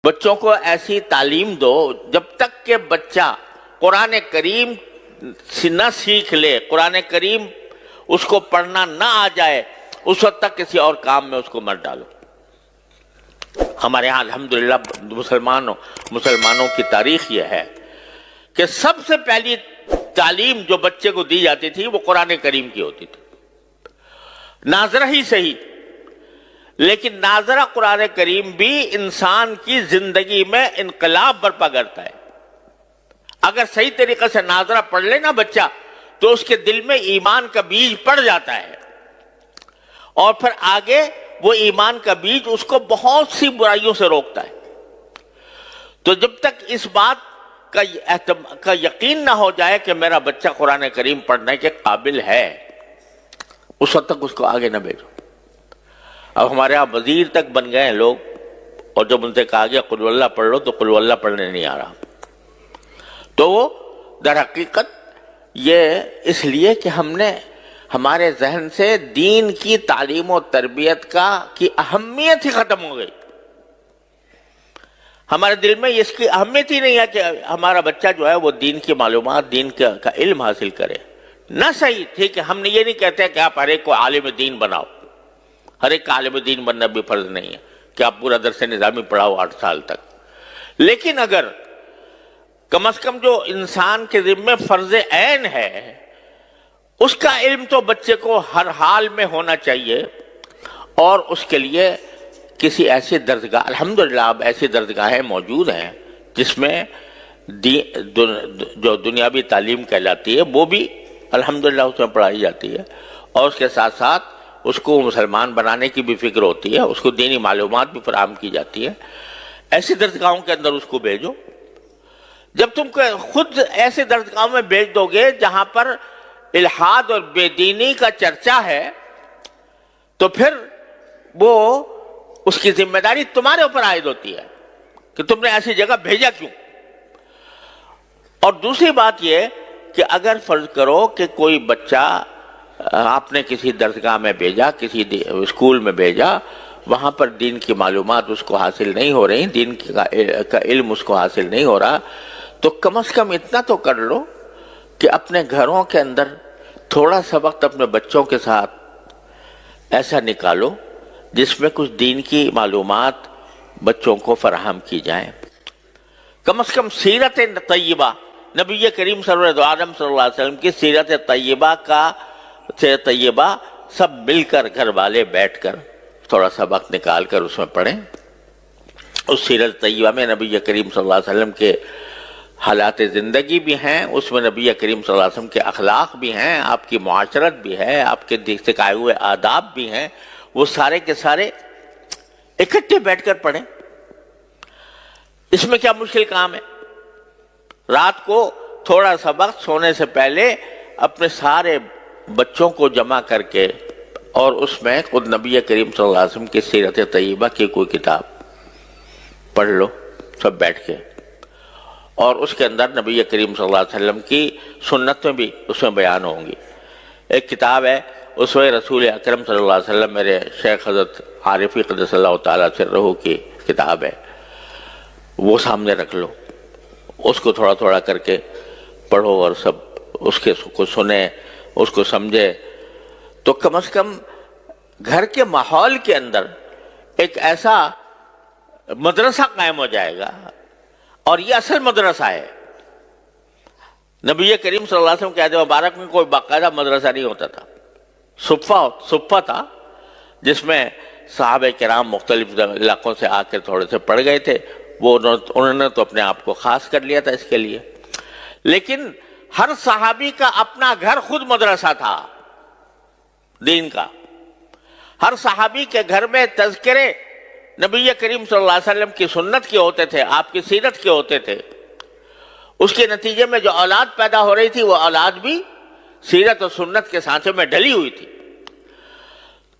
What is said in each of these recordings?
بچوں کو ایسی تعلیم دو جب تک کہ بچہ قرآن کریم نہ سیکھ لے، قرآن کریم اس کو پڑھنا نہ آ جائے، اس وقت تک کسی اور کام میں اس کو مت ڈالو۔ ہمارے یہاں الحمدللہ مسلمانوں کی تاریخ یہ ہے کہ سب سے پہلی تعلیم جو بچے کو دی جاتی تھی وہ قرآن کریم کی ہوتی تھی، ناظرہ ہی صحیح، لیکن ناظرہ قرآن کریم بھی انسان کی زندگی میں انقلاب برپا کرتا ہے۔ اگر صحیح طریقے سے ناظرہ پڑھ لے نا بچہ تو اس کے دل میں ایمان کا بیج پڑ جاتا ہے، اور پھر آگے وہ ایمان کا بیج اس کو بہت سی برائیوں سے روکتا ہے۔ تو جب تک اس بات کا یقین نہ ہو جائے کہ میرا بچہ قرآن کریم پڑھنے کے قابل ہے، اس وقت تک اس کو آگے نہ بھیجو۔ اب ہمارے یہاں وزیر تک بن گئے ہیں لوگ، اور جب ان سے کہا گیا قل اللہ پڑھ لو تو قل اللہ پڑھنے نہیں آ رہا۔ تو وہ در حقیقت یہ اس لیے کہ ہم نے ہمارے ذہن سے دین کی تعلیم و تربیت کی اہمیت ہی ختم ہو گئی۔ ہمارے دل میں اس کی اہمیت ہی نہیں ہے کہ ہمارا بچہ جو ہے وہ دین کی معلومات، دین کا علم حاصل کرے۔ نہ صحیح، ٹھیک ہے، ہم نے یہ نہیں کہتے کہ آپ ہر ایک کو عالم دین بناؤ، ہر ایک کا عالم دین بننا بھی فرض نہیں ہے کہ آپ پورا درس نظامی پڑھاؤ 8 سال تک، لیکن اگر کم از کم جو انسان کے ذمہ فرض عین ہے اس کا علم تو بچے کو ہر حال میں ہونا چاہیے، اور اس کے لیے کسی ایسی درسگاہ، الحمدللہ اب ایسی درسگاہیں موجود ہیں جس میں جو دنیاوی تعلیم کہلاتی ہے وہ بھی الحمدللہ اس میں پڑھائی جاتی ہے، اور اس کے ساتھ ساتھ اس کو مسلمان بنانے کی بھی فکر ہوتی ہے، اس کو دینی معلومات بھی فراہم کی جاتی ہے۔ ایسی درسگاہوں کے اندر اس کو بھیجو۔ جب تم خود ایسے درسگاہوں میں بھیج دو گے جہاں پر الحاد اور بے دینی کا چرچا ہے تو پھر وہ اس کی ذمہ داری تمہارے اوپر عائد ہوتی ہے کہ تم نے ایسی جگہ بھیجا کیوں۔ اور دوسری بات یہ کہ اگر فرض کرو کہ کوئی بچہ آپ نے کسی درسگاہ میں بھیجا، کسی اسکول میں بھیجا، وہاں پر دین کی معلومات اس کو حاصل نہیں ہو رہی، دین کا علم اس کو حاصل نہیں ہو رہا، تو کم از کم اتنا تو کر لو کہ اپنے گھروں کے اندر تھوڑا سا وقت اپنے بچوں کے ساتھ ایسا نکالو جس میں کچھ دین کی معلومات بچوں کو فراہم کی جائیں۔ کم از کم سیرت طیبہ، نبی کریم صلی اللہ علیہ وسلم کی سیرت طیبہ سب مل کر گھر والے بیٹھ کر تھوڑا سا وقت نکال کر اس میں پڑھیں۔ اس سیرت طیبہ میں نبی کریم صلی اللہ علیہ وسلم کے حالات زندگی بھی ہیں، اس میں نبی کریم صلی اللہ علیہ وسلم کے اخلاق بھی ہیں، آپ کی معاشرت بھی ہے، آپ کے سکھائے ہوئے آداب بھی ہیں، وہ سارے کے سارے اکٹھے بیٹھ کر پڑھیں۔ اس میں کیا مشکل کام ہے؟ رات کو تھوڑا سا وقت سونے سے پہلے اپنے سارے بچوں کو جمع کر کے اور اس میں خود نبی کریم صلی اللہ علیہ وسلم کی سیرت طیبہ کی کوئی کتاب پڑھ لو سب بیٹھ کے، اور اس کے اندر نبی کریم صلی اللہ علیہ وسلم کی سنتیں بھی اس میں بیان ہوں گی۔ ایک کتاب ہے اسوہ رسول اکرم صلی اللہ علیہ وسلم، میرے شیخ حضرت عارفی قدس اللہ تعالیٰ سرہ کی کتاب ہے، وہ سامنے رکھ لو، اس کو تھوڑا تھوڑا کر کے پڑھو اور سب اس کو سنیں، اس کو سمجھے، تو کم از کم گھر کے ماحول کے اندر ایک ایسا مدرسہ قائم ہو جائے گا، اور یہ اصل مدرسہ ہے۔ نبی کریم صلی اللہ علیہ وسلم کے عہد مبارک میں کوئی باقاعدہ مدرسہ نہیں ہوتا تھا، صفہ تھا جس میں صحابہ کرام مختلف علاقوں سے آ کے تھوڑے سے پڑھ گئے تھے، وہ انہوں نے تو اپنے آپ کو خاص کر لیا تھا اس کے لیے، لیکن ہر صحابی کا اپنا گھر خود مدرسہ تھا دین کا۔ ہر صحابی کے گھر میں تذکرے نبی کریم صلی اللہ علیہ وسلم کی سنت کے ہوتے تھے، آپ کی سیرت کے ہوتے تھے، اس کے نتیجے میں جو اولاد پیدا ہو رہی تھی وہ اولاد بھی سیرت اور سنت کے سانچے میں ڈلی ہوئی تھی۔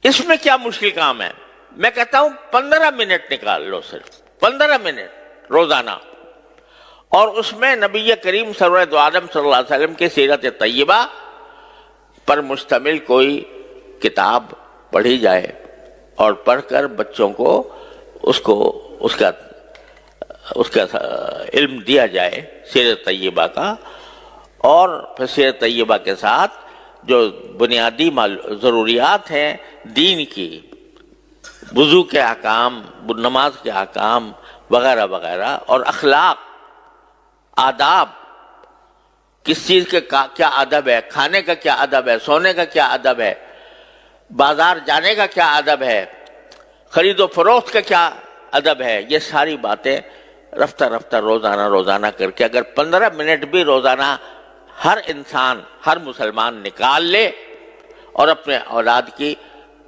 اس میں کیا مشکل کام ہے؟ میں کہتا ہوں 15 منٹ نکال لو، صرف 15 منٹ روزانہ، اور اس میں نبی کریم سرور عالم صلی اللہ علیہ وسلم کی سیرت طیبہ پر مشتمل کوئی کتاب پڑھی جائے، اور پڑھ کر بچوں کو اس کا اس کا علم دیا جائے سیرت طیبہ کا، اور پھر سیرت طیبہ کے ساتھ جو بنیادی ضروریات ہیں دین کی، وضو کے احکام، نماز کے احکام وغیرہ وغیرہ، اور اخلاق، آداب، کس چیز کے کیا ادب ہے، کھانے کا کیا ادب ہے، سونے کا کیا ادب ہے، بازار جانے کا کیا ادب ہے، خرید و فروخت کا کیا ادب ہے، یہ ساری باتیں رفتہ رفتہ روزانہ کر کے اگر 15 منٹ بھی روزانہ ہر انسان، ہر مسلمان نکال لے اور اپنے اولاد کی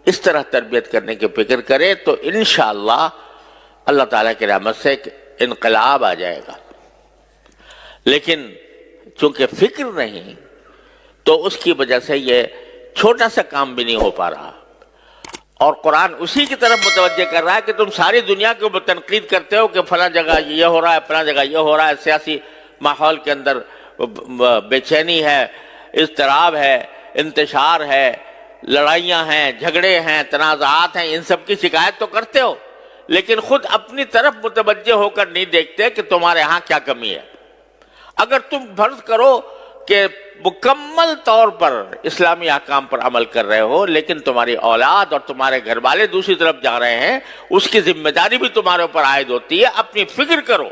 اس طرح تربیت کرنے کی فکر کرے تو انشاءاللہ اللہ تعالیٰ کی رحمت سے ایک انقلاب آ جائے گا۔ لیکن چونکہ فکر نہیں تو اس کی وجہ سے یہ چھوٹا سا کام بھی نہیں ہو پا رہا، اور قرآن اسی کی طرف متوجہ کر رہا ہے کہ تم ساری دنیا کے اوپر تنقید کرتے ہو کہ فلاں جگہ یہ ہو رہا ہے، فلاں جگہ یہ ہو رہا ہے، سیاسی ماحول کے اندر بے چینی ہے، اضطراب ہے، انتشار ہے، لڑائیاں ہیں، جھگڑے ہیں، تنازعات ہیں، ان سب کی شکایت تو کرتے ہو، لیکن خود اپنی طرف متوجہ ہو کر نہیں دیکھتے کہ تمہارے ہاں کیا کمی ہے۔ اگر تم فرض کرو کہ مکمل طور پر اسلامی احکام پر عمل کر رہے ہو، لیکن تمہاری اولاد اور تمہارے گھر والے دوسری طرف جا رہے ہیں، اس کی ذمہ داری بھی تمہارے اوپر عائد ہوتی ہے۔ اپنی فکر کرو،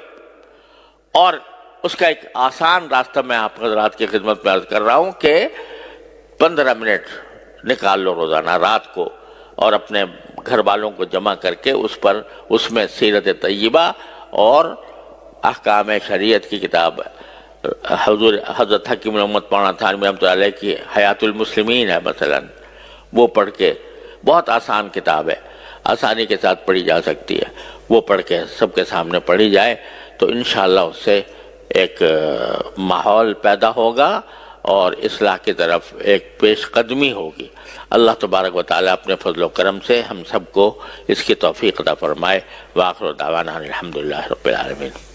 اور اس کا ایک آسان راستہ میں آپ حضرات کی خدمت میں عرض کر رہا ہوں کہ 15 منٹ نکال لو روزانہ رات کو، اور اپنے گھر والوں کو جمع کر کے اس میں سیرت طیبہ اور احکام شریعت کی کتاب حضرت حکیم محمد مولانا تھانوی رحمۃ اللہ علیہ کی حیات المسلمین ہے مثلا، وہ پڑھ کے، بہت آسان کتاب ہے، آسانی کے ساتھ پڑھی جا سکتی ہے، وہ پڑھ کے سب کے سامنے پڑھی جائے تو انشاءاللہ اس سے ایک ماحول پیدا ہوگا اور اصلاح کی طرف ایک پیش قدمی ہوگی۔ اللہ تبارک و تعالیٰ اپنے فضل و کرم سے ہم سب کو اس کی توفیق عطا فرمائے۔ وآخر دعوانا الحمدللہ رب العالمین۔